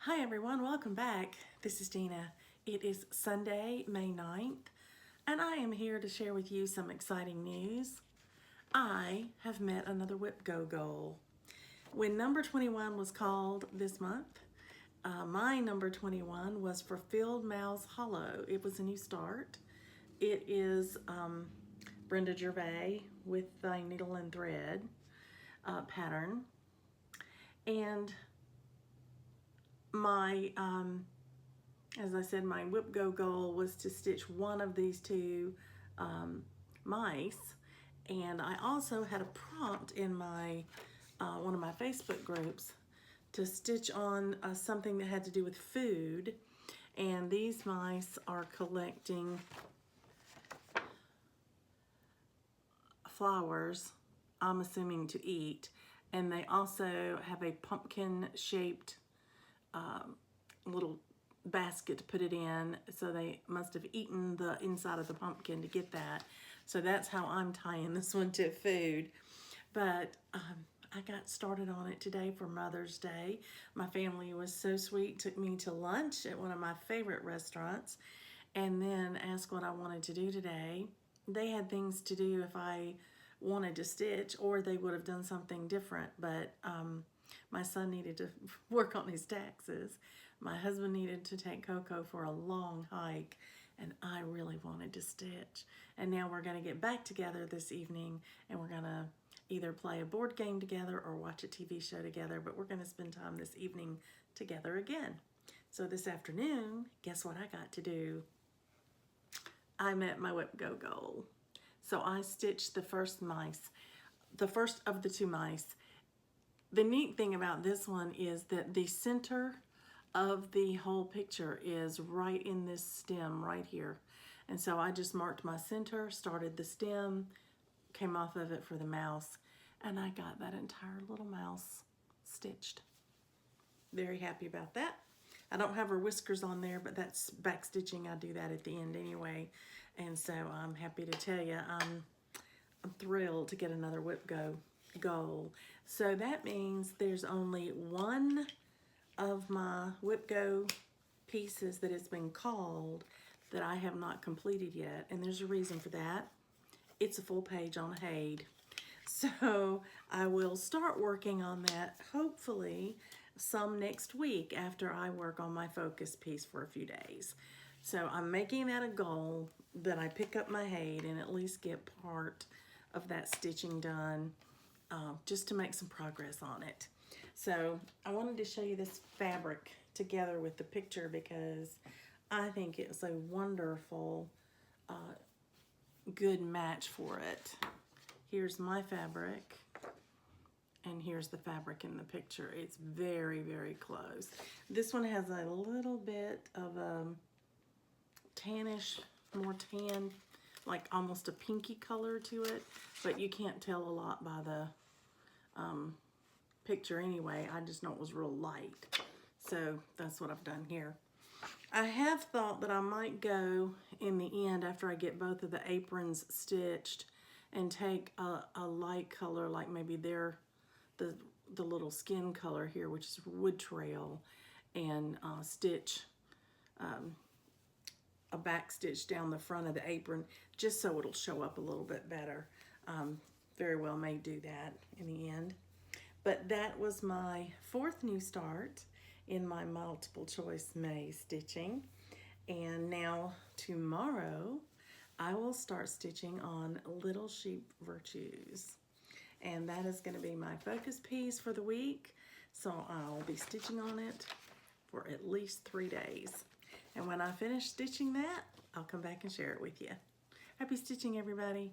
Hi everyone, welcome back. This is Dina. It is Sunday, May 9th, and I am here to share with you some exciting news. I have met another Whip Go goal. When number 21 was called this month, my number 21 was for Filled Mouths Hollow. It was a new start. It is Brenda Gervais with the needle and thread pattern. And my as I said, my Whip Go goal was to stitch one of these two mice, and I also had a prompt in my one of my Facebook groups to stitch on something that had to do with food, and these mice are collecting flowers, I'm assuming to eat, and they also have a pumpkin shaped little basket to put it in, so they must have eaten the inside of the pumpkin to get that. So that's how I'm tying this one to food. But I got started on it today for Mother's Day. My family was so sweet, took me to lunch at one of my favorite restaurants, and then asked what I wanted to do today. They had things to do if I wanted to stitch, or they would have done something different, but my son needed to work on his taxes. My husband needed to take Coco for a long hike, and I really wanted to stitch. And now we're going to get back together this evening, and we're going to either play a board game together or watch a TV show together, but we're going to spend time this evening together again. So this afternoon, guess what I got to do? I met my Whip Go goal. So I stitched the first mice, the first of the two mice. The neat thing about this one is that the center of the whole picture is right in this stem right here. And so I just marked my center, started the stem, came off of it for the mouse, and I got that entire little mouse stitched. Very happy about that. I don't have her whiskers on there, but that's back stitching. I do that at the end anyway. And so I'm happy to tell you I'm thrilled to get another Whip Go goal. So that means there's only one of my Whip Go pieces that has been called that I have not completed yet, and there's a reason for that. It's a full page on Haid. So I will start working on that hopefully some next week after I work on my focus piece for a few days. So I'm making that a goal that I pick up my Haid and at least get part of that stitching done, just to make some progress on it. So I wanted to show you this fabric together with the picture because I think it's a wonderful, good match for it. Here's my fabric, and here's the fabric in the picture. It's very, very close. This one has a little bit of a tannish, more tan, like almost a pinky color to it, but you can't tell a lot by the picture anyway. I just know it was real light. So that's what I've done here. I have thought that I might go in the end after I get both of the aprons stitched and take a light color, like maybe the little skin color here, which is Wood Trail, and stitch a back stitch down the front of the apron just so it'll show up a little bit better. Very well may do that in the end. But that was my fourth new start in my multiple choice maze stitching. And now tomorrow I will start stitching on Little Sheep Virtues. And that is going to be my focus piece for the week. So I'll be stitching on it for at least 3 days. And when I finish stitching that, I'll come back and share it with you. Happy stitching, everybody.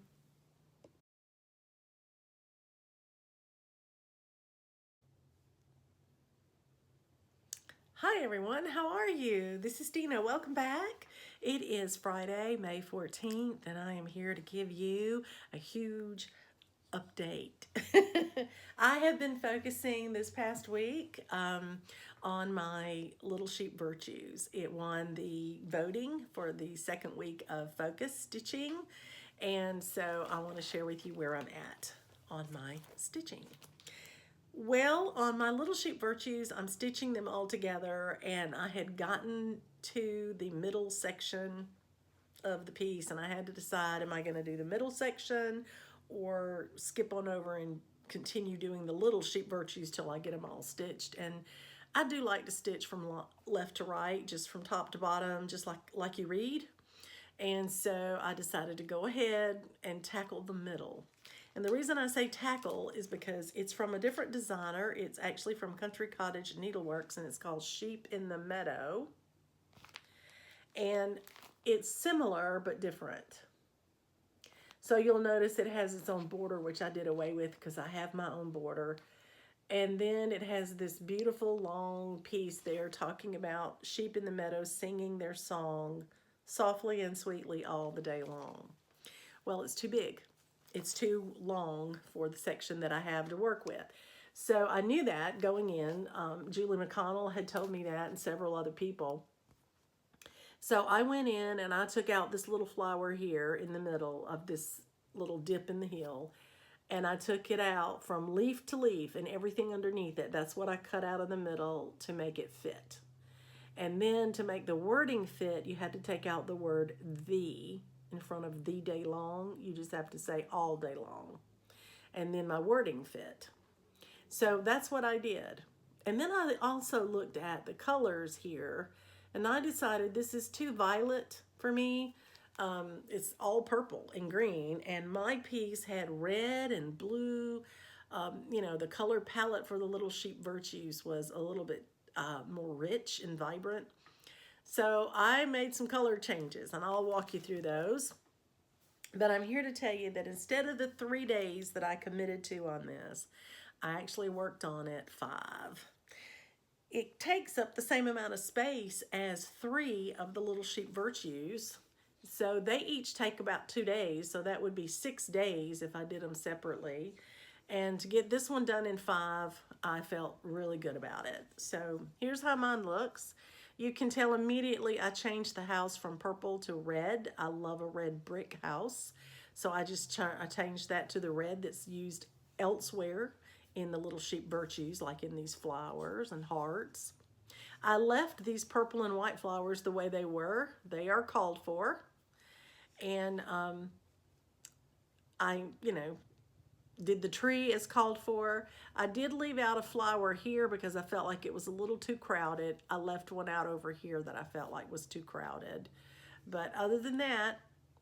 Hi everyone, how are you? This is Dina, welcome back. It is Friday, May 14th, and I am here to give you a huge update. I have been focusing this past week on my Little Sheep Virtues. It won the voting for the second week of focus stitching, and so I want to share with you where I'm at on my stitching. Well, on my little sheep virtues, I'm stitching them all together, and I had gotten to the middle section of the piece, and I had to decide, am I going to do the middle section or skip on over and continue doing the little sheep virtues till I get them all stitched. And I do like to stitch from left to right, just from top to bottom, just like you read. And so I decided to go ahead and tackle the middle. And the reason I say tackle is because it's from a different designer. It's actually from Cottage Needleworks, and it's called Sheep in the Meadow. And it's similar but different. So you'll notice it has its own border, which I did away with because I have my own border. And then it has this beautiful long piece there talking about sheep in the meadow singing their song softly and sweetly all the day long. Well, it's too big. It's too long for the section that I have to work with. So I knew that going in. Julie McConnell had told me that, and several other people. So I went in and I took out this little flower here in the middle of this little dip in the hill, and I took it out from leaf to leaf and everything underneath it. That's what I cut out of the middle to make it fit. And then to make the wording fit, you had to take out the word "the" in front of "the day long." You just have to say "all day long." And then my wording fit. So that's what I did. And then I also looked at the colors here, and I decided this is too violet for me. It's all purple and green, and my piece had red and blue. You know, the color palette for the little sheep virtues was a little bit more rich and vibrant. So I made some color changes, and I'll walk you through those. But I'm here to tell you that instead of the 3 days that I committed to on this, I actually worked on it 5. It takes up the same amount of space as 3 of the little sheep virtues. So they each take about 2 days. So that would be 6 days if I did them separately. And to get this one done in 5, I felt really good about it. So here's how mine looks. You can tell immediately I changed the house from purple to red. I love a red brick house. So I changed that to the red that's used elsewhere in the little sheep virtues, like in these flowers and hearts. I left these purple and white flowers the way they were. They are called for. And I, did the tree as called for. I did leave out a flower here because I felt like it was a little too crowded. I left one out over here that I felt like was too crowded. But other than that,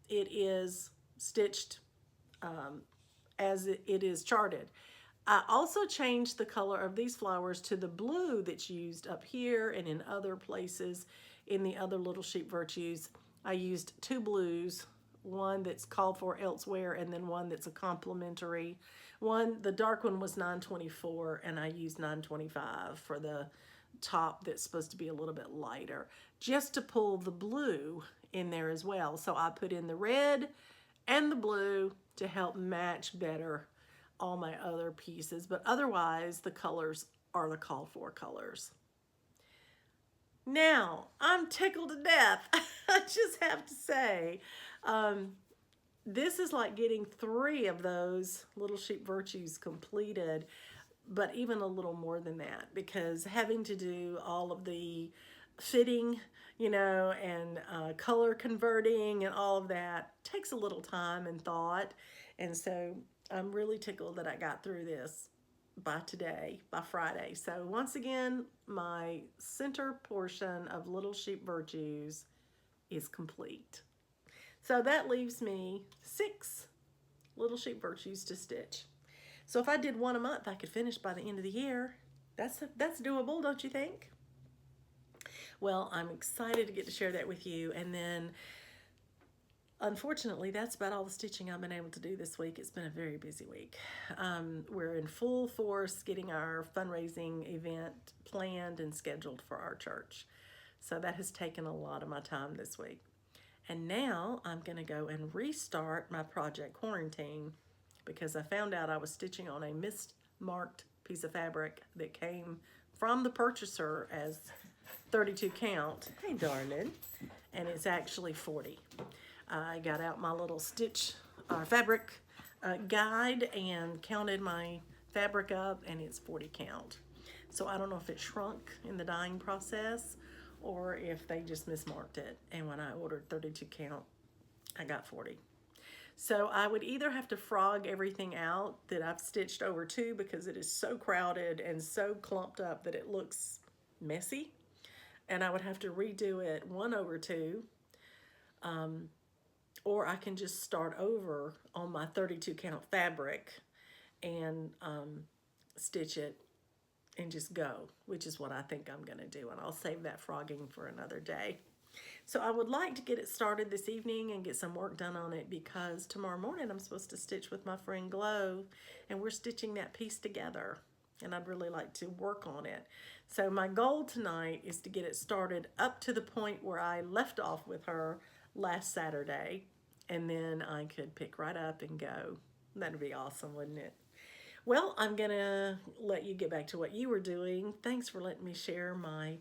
it is stitched as it is charted. I also changed the color of these flowers to the blue that's used up here and in other places in the other little sheep virtues. I used 2 blues, one that's called for elsewhere and then one that's a complementary one. The dark one was 924 and I used 925 for the top that's supposed to be a little bit lighter, just to pull the blue in there as well. So I put in the red and the blue to help match better all my other pieces, but otherwise the colors are the called for colors. Now, I'm tickled to death. I just have to say, this is like getting 3 of those little sheep virtues completed, but even a little more than that, because having to do all of the fitting, and color converting and all of that takes a little time and thought. And so I'm really tickled that I got through this by Friday. So once again, my center portion of Little Sheep Virtues is complete. So that leaves me 6 Little Sheep Virtues to stitch. So if I did one a month, I could finish by the end of the year. That's doable, don't you think? Well, I'm excited to get to share that with you. And then, unfortunately, that's about all the stitching I've been able to do this week. It's been a very busy week. We're in full force getting our fundraising event planned and scheduled for our church. So that has taken a lot of my time this week. And now I'm going to go and restart my project quarantine because I found out I was stitching on a mismarked piece of fabric that came from the purchaser as 32 count. Hey, darling. And it's actually 40. I got out my little stitch fabric guide and counted my fabric up and it's 40 count. So I don't know if it shrunk in the dyeing process or if they just mismarked it. And when I ordered 32 count, I got 40. So I would either have to frog everything out that I've stitched over 2 because it is so crowded and so clumped up that it looks messy. And I would have to redo it 1 over 2. Or I can just start over on my 32 count fabric and stitch it and just go, which is what I think I'm gonna do. And I'll save that frogging for another day. So I would like to get it started this evening and get some work done on it because tomorrow morning I'm supposed to stitch with my friend Glow and we're stitching that piece together and I'd really like to work on it. So my goal tonight is to get it started up to the point where I left off with her last Saturday and then I could pick right up and go. That'd be awesome, wouldn't it? Well, I'm gonna let you get back to what you were doing. Thanks for letting me share my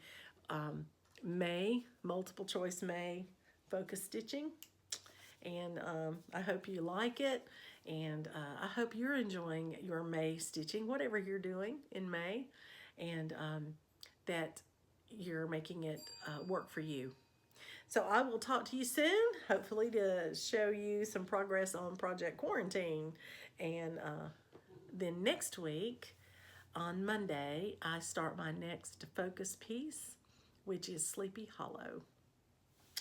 May, multiple choice May focus stitching. And I hope you like it. And I hope you're enjoying your May stitching, whatever you're doing in May. And that you're making it work for you. So I will talk to you soon, hopefully to show you some progress on Project Quarantine. And then next week, on Monday, I start my next focus piece, which is Sleepy Hollow.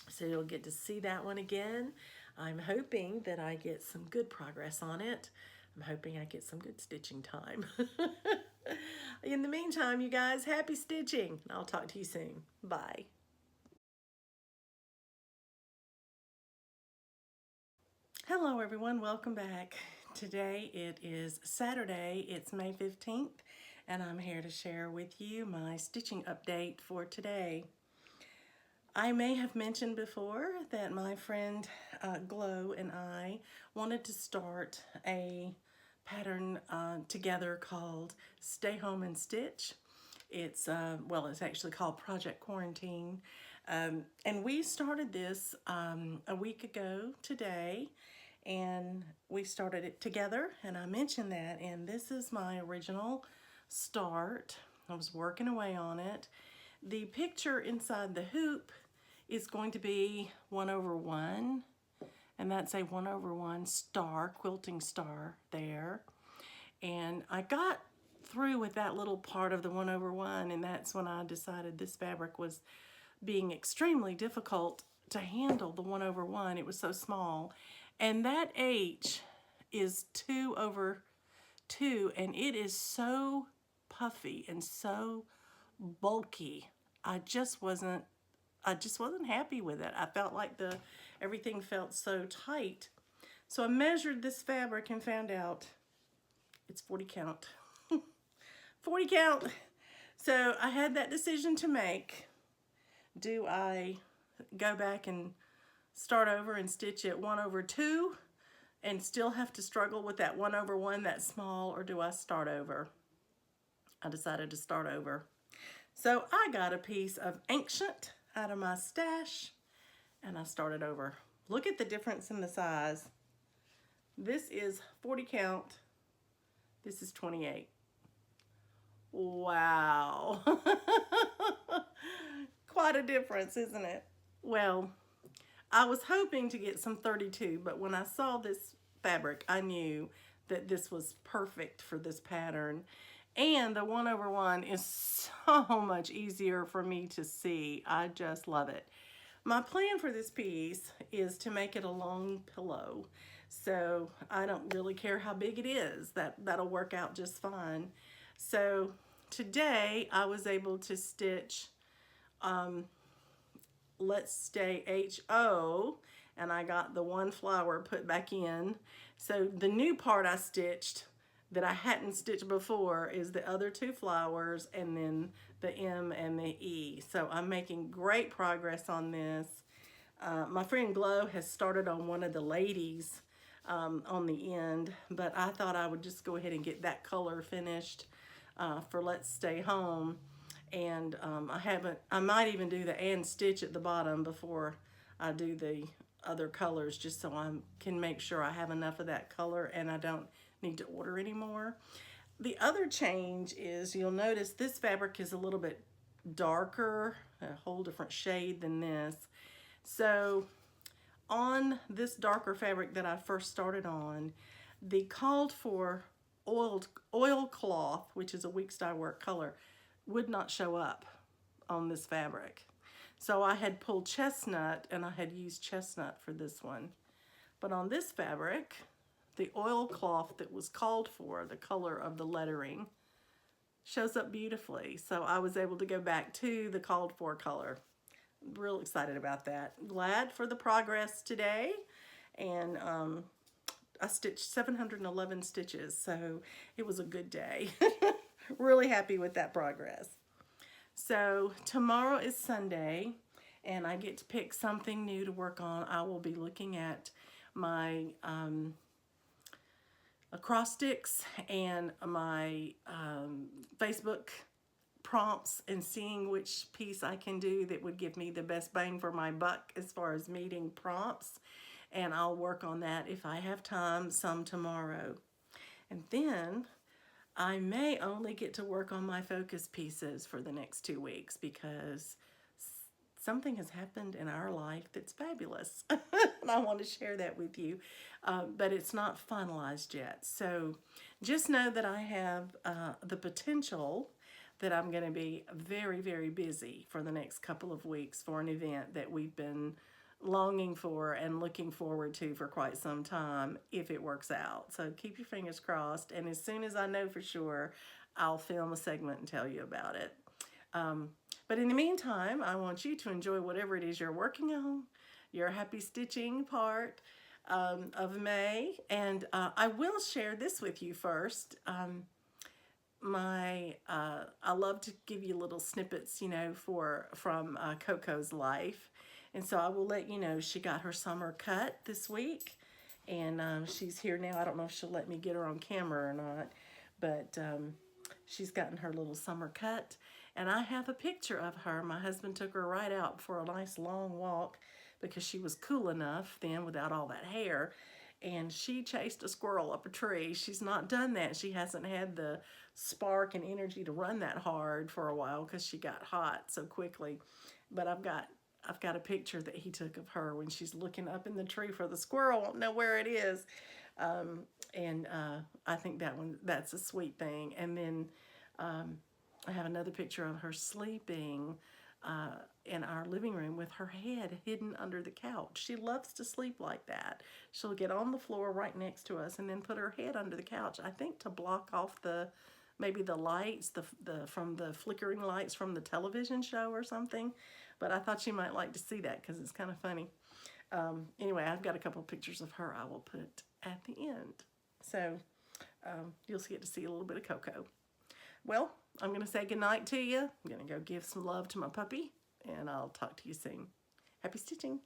So you'll get to see that one again. I'm hoping that I get some good progress on it. I'm hoping I get some good stitching time. In the meantime, you guys, happy stitching. I'll talk to you soon. Bye. Hello everyone, welcome back. Today it is Saturday, it's May 15th, and I'm here to share with you my stitching update for today. I may have mentioned before that my friend Glow and I wanted to start a pattern together called Stay Home and Stitch. It's actually called Project Quarantine. And we started this a week ago today, and we started it together, and I mentioned that, and this is my original start. I was working away on it. The picture inside the hoop is going to be 1 over 1, and that's a 1 over 1 star, quilting star there. And I got through with that little part of the 1 over 1, and that's when I decided this fabric was being extremely difficult to handle, the 1 over 1. It was so small. And that H is 2 over 2, and it is so puffy and so bulky. I just wasn't happy with it. I felt like everything felt so tight. So I measured this fabric and found out it's 40 count. 40 count. So I had that decision to make. Do I go back and start over and stitch it 1 over 2 and still have to struggle with that 1 over 1 that small, or do I start over? I decided to start over. So I got a piece of Ancient out of my stash and I started over. Look at the difference in the size. This is 40 count. This is 28. Wow. Quite a difference, isn't it? Well, I was hoping to get some 32, but when I saw this fabric, I knew that this was perfect for this pattern. And the 1 over 1 is so much easier for me to see. I just love it. My plan for this piece is to make it a long pillow. So I don't really care how big it is. That'll work out just fine. So today I was able to stitch Let's Stay HO, and I got the 1 flower put back in. So the new part I stitched that I hadn't stitched before is the other 2 flowers and then the M and the E. So I'm making great progress on this. My friend Glow has started on one of the ladies on the end, but I thought I would just go ahead and get that color finished for Let's Stay Home. And I might even do the and stitch at the bottom before I do the other colors, just so I can make sure I have enough of that color and I don't need to order anymore. The other change is you'll notice this fabric is a little bit darker, a whole different shade than this. So on this darker fabric that I first started on, the called for oilcloth, which is a weeks dye work color, would not show up on this fabric. So I had pulled chestnut and I had used chestnut for this one. But on this fabric, the oilcloth that was called for, the color of the lettering, shows up beautifully. So I was able to go back to the called for color. Real excited about that. Glad for the progress today. And I stitched 711 stitches, so it was a good day. Really happy with that progress. So tomorrow is Sunday, and I get to pick something new to work on. I will be looking at my acrostics and my Facebook prompts and seeing which piece I can do that would give me the best bang for my buck as far as meeting prompts. And I'll work on that if I have time some tomorrow. And then I may only get to work on my focus pieces for the next 2 weeks because something has happened in our life that's fabulous. And I want to share that with you, but it's not finalized yet. So just know that I have the potential that I'm going to be very, very busy for the next couple of weeks for an event that we've been longing for and looking forward to for quite some time if it works out. So keep your fingers crossed, and as soon as I know for sure, I'll film a segment and tell you about it. But in the meantime, I want you to enjoy whatever it is you're working on, your happy stitching part of May. And I will share this with you first. I love to give you little snippets, you know, from Coco's life. And so I will let you know she got her summer cut this week, and she's here now. I don't know if she'll let me get her on camera or not, but she's gotten her little summer cut. And I have a picture of her. My husband took her right out for a nice long walk because she was cool enough then without all that hair. And she chased a squirrel up a tree. She's not done that. She hasn't had the spark and energy to run that hard for a while because she got hot so quickly. But I've got a picture that he took of her when she's looking up in the tree for the squirrel. Won't know where it is. I think that's a sweet thing. And then I have another picture of her sleeping in our living room with her head hidden under the couch. She loves to sleep like that. She'll get on the floor right next to us and then put her head under the couch, I think to block off maybe the lights, from the flickering lights from the television show or something. But I thought you might like to see that because it's kind of funny. Anyway, I've got a couple pictures of her I will put at the end. So you'll get to see a little bit of Coco. Well, I'm going to say goodnight to you. I'm going to go give some love to my puppy, and I'll talk to you soon. Happy stitching.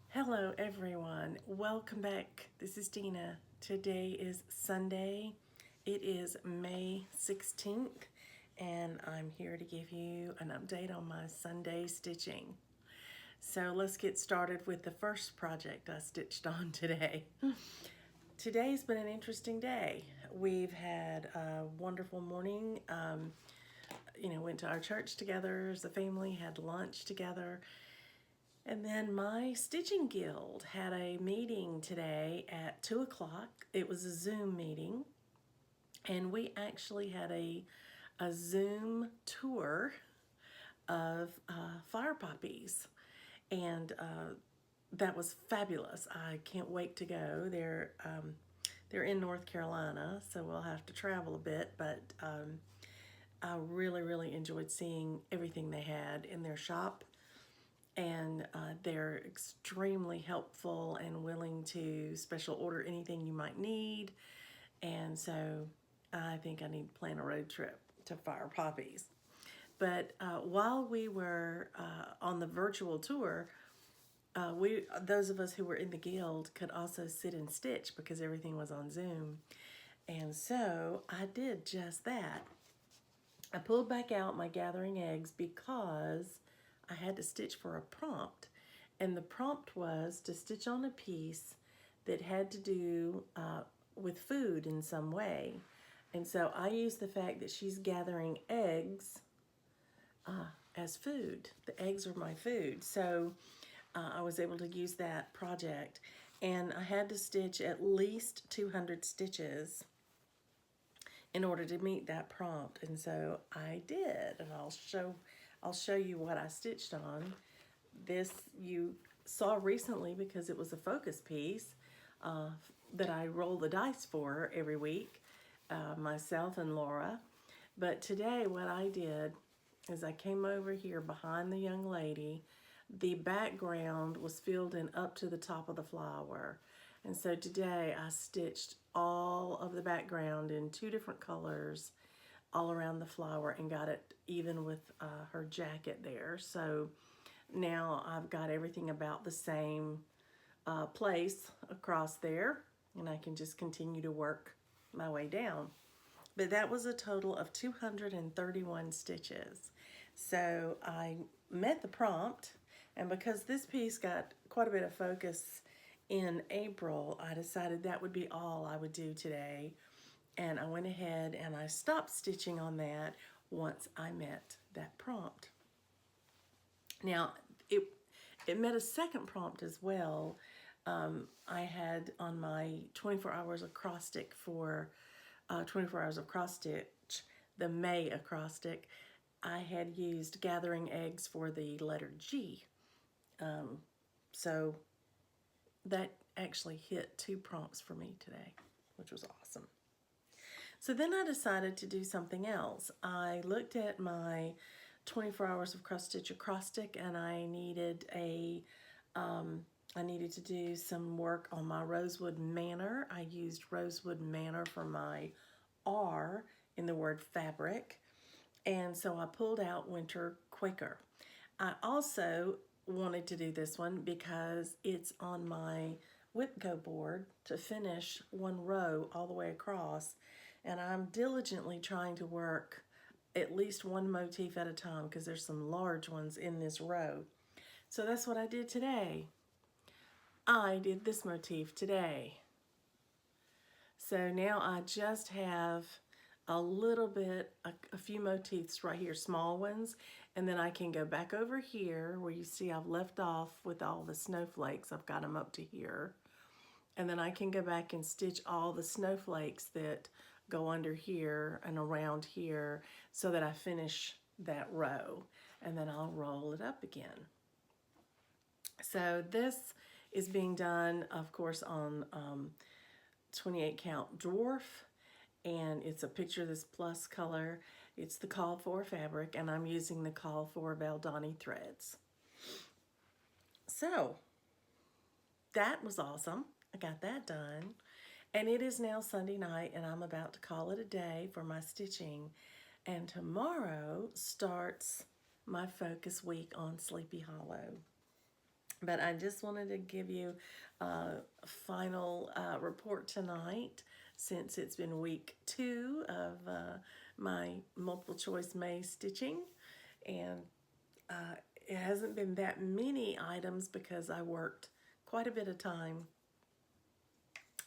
Hello everyone, welcome back. This is Dina. Today is Sunday. It is May 16th, and I'm here to give you an update on my Sunday stitching. So let's get started with the first project I stitched on today. Today's been an interesting day. We've had a wonderful morning. Went to our church together as a family, had lunch together. And then my stitching guild had a meeting today at 2 o'clock. It was a Zoom meeting, and we actually had a Zoom tour of fire poppies, and that was fabulous. I can't wait to go. They're in North Carolina, so we'll have to travel a bit, but I really, really enjoyed seeing everything they had in their shop. And they're extremely helpful and willing to special order anything you might need. And so I think I need to plan a road trip to Fire Poppies. But while we were on the virtual tour, those of us who were in the guild could also sit and stitch because everything was on Zoom. And so I did just that. I pulled back out my gathering eggs because I had to stitch for a prompt. And the prompt was to stitch on a piece that had to do with food in some way. And so I used the fact that she's gathering eggs as food. The eggs are my food. So I was able to use that project. And I had to stitch at least 200 stitches in order to meet that prompt. And so I did. And I'll show you what I stitched on. This you saw recently because it was a focus piece that I roll the dice for every week, myself and Laura. But today what I did is I came over here behind the young lady. The background was filled in up to the top of the flower. And so today I stitched all of the background in 2 different colors all around the flower and got it even with her jacket there. So now I've got everything about the same place across there, and I can just continue to work my way down. But that was a total of 231 stitches. So I met the prompt, and because this piece got quite a bit of focus in April, I decided that would be all I would do today. And I went ahead and I stopped stitching on that once I met that prompt. Now, it met a second prompt as well. I had on my 24 hours acrostic for 24 hours of cross stitch, the May acrostic, I had used gathering eggs for the letter G. So that actually hit 2 prompts for me today, which was awesome. So then I decided to do something else. I looked at my 24 hours of cross stitch acrostic, and I needed to do some work on my Rosewood Manor. I used Rosewood Manor for my R in the word fabric, and so I pulled out Winter Quaker. I also wanted to do this one because it's on my Whipco board to finish 1 row all the way across, and I'm diligently trying to work at least 1 motif at a time because there's some large ones in this row. So that's what I did today. I did this motif today. So now I just have a little bit, a few motifs right here, small ones, and then I can go back over here where you see I've left off with all the snowflakes. I've got them up to here. And then I can go back and stitch all the snowflakes that go under here and around here so that I finish that row. And then I'll roll it up again. So this is being done, of course, on 28 count dwarf, and it's a picture of this plus color. It's the call for fabric, and I'm using the call for Valdani threads. So that was awesome. I got that done, and it is now Sunday night, and I'm about to call it a day for my stitching. And tomorrow starts my focus week on Sleepy Hollow. But I just wanted to give you a final report tonight, since it's been week 2 of my multiple choice May stitching. And it hasn't been that many items because I worked quite a bit of time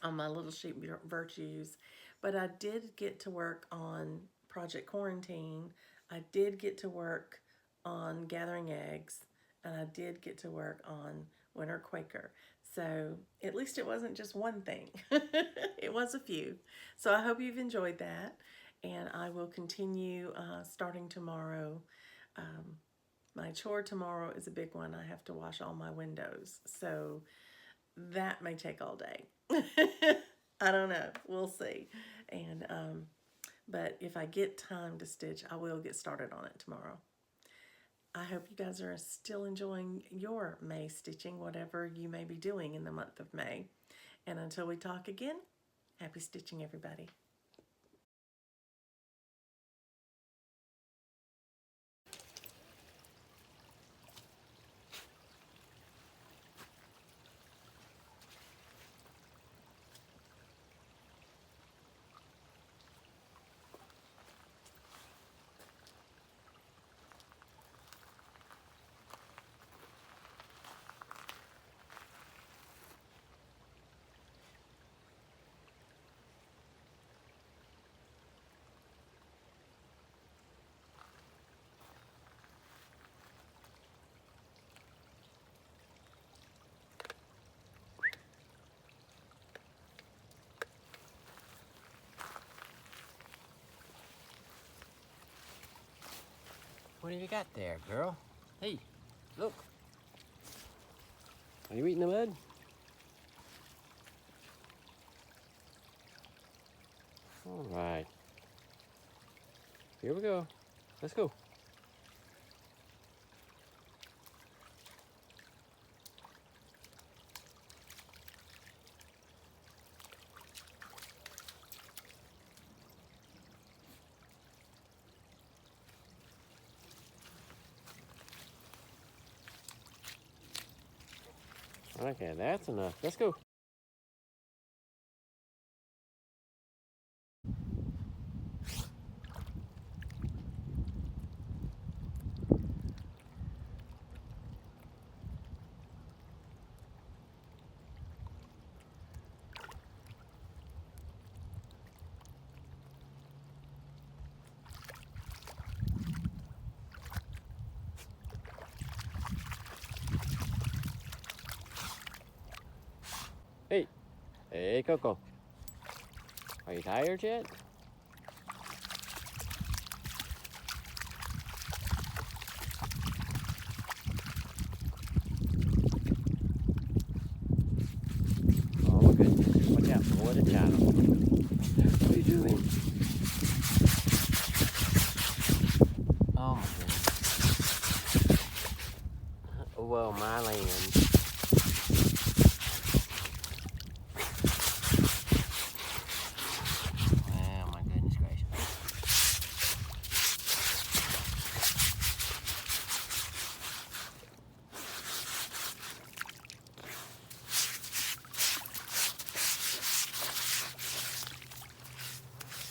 on my Little Sheep Virtues. But I did get to work on Project Quarantine. I did get to work on Gathering Eggs. And I did get to work on Winter Quaker. So at least it wasn't just one thing. It was a few. So I hope you've enjoyed that. And I will continue starting tomorrow. My chore tomorrow is a big one. I have to wash all my windows. So that may take all day. I don't know. We'll see. And but if I get time to stitch, I will get started on it tomorrow. I hope you guys are still enjoying your May stitching, whatever you may be doing in the month of May. And until we talk again, happy stitching, everybody. What have you got there, girl? Hey, look. Are you eating the mud? All right. Here we go. Let's go. Okay, that's enough. Let's go. Hey, hey, Coco. Are you tired yet? Oh my goodness. Watch out, boy, the child. What are you doing? Oh my goodness. Well, my land. Oh my goodness gracious.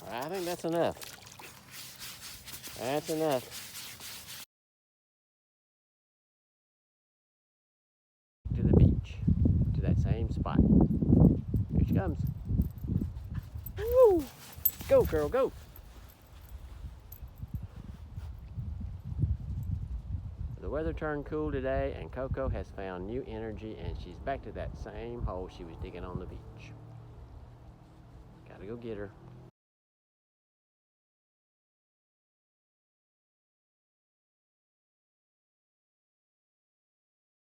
I think that's enough. That's enough. To the beach. To that same spot. Here she comes. Woo! Go, girl, go. The weather turned cool today and Coco has found new energy and she's back to that same hole she was digging on the beach. Gotta go get her.